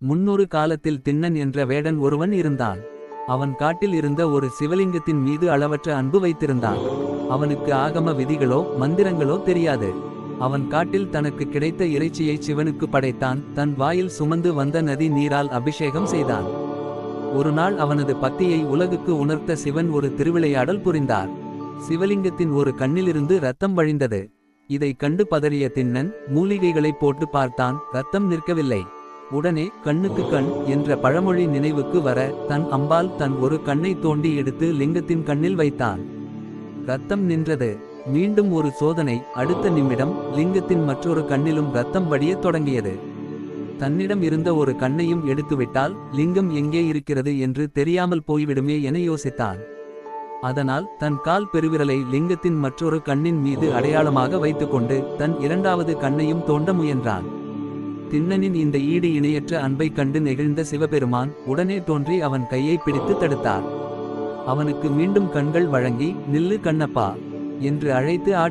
முன்னொரு காலத்தில் திண்ணன் என்ற வேடன் ஒருவன் இருந்தான். அவன் காட்டில் இருந்த ஒரு சிவலிங்கத்தின் மீது அளவற்ற அன்பு வைத்திருந்தான். அவனுக்கு ஆகம விதிகளோ மந்திரங்களோ தெரியாது. அவன் காட்டில் தனக்கு கிடைத்த இறைச்சியை சிவனுக்கு படைத்தான். தன் வாயில் சுமந்து வந்த நதி நீரால் அபிஷேகம் செய்தான். ஒருநாள் அவனது பக்தியை உலகுக்கு உணர்த்த சிவன் ஒரு திருவிளையாடல் புரிந்தார். சிவலிங்கத்தின் ஒரு கண்ணிலிருந்து இரத்தம் வழிந்தது. இதை கண்டு பதறிய திண்ணன் மூலிகைகளை போட்டு பார்த்தான். இரத்தம் நிற்கவில்லை. உடனே கண்ணுக்கு கண் என்ற பழமொழி நினைவுக்கு வர தன் அம்பால் தன் ஒரு கண்ணை தோண்டி எடுத்து லிங்கத்தின் கண்ணில் வைத்தான். இரத்தம் நின்றது. மீண்டும் ஒரு சோதனை. அடுத்த நிமிடம் லிங்கத்தின் மற்றொரு கண்ணிலும் இரத்தம் வடியத் தொடங்கியது. தன்னிடம் இருந்த ஒரு கண்ணையும் எடுத்துவிட்டால் லிங்கம் எங்கே இருக்கிறது என்று தெரியாமல் போய்விடுமே என யோசித்தான். அதனால் தன் கால் பெருவிரலை லிங்கத்தின் மற்றொரு கண்ணின் மீது அடையாளமாக வைத்துக்கொண்டு தன் இரண்டாவது கண்ணையும் தோண்ட முயன்றான். திண்ணனின் இந்த ஈடு இணையற்ற அன்பைக் கண்டு நெகிழ்ந்த சிவபெருமான் உடனே தோன்றி அவன் கையை பிடித்து தடுத்தார். அவனுக்கு மீண்டும் கண்கள் வழங்கி, நில்லு கண்ணப்பா என்று அழைத்து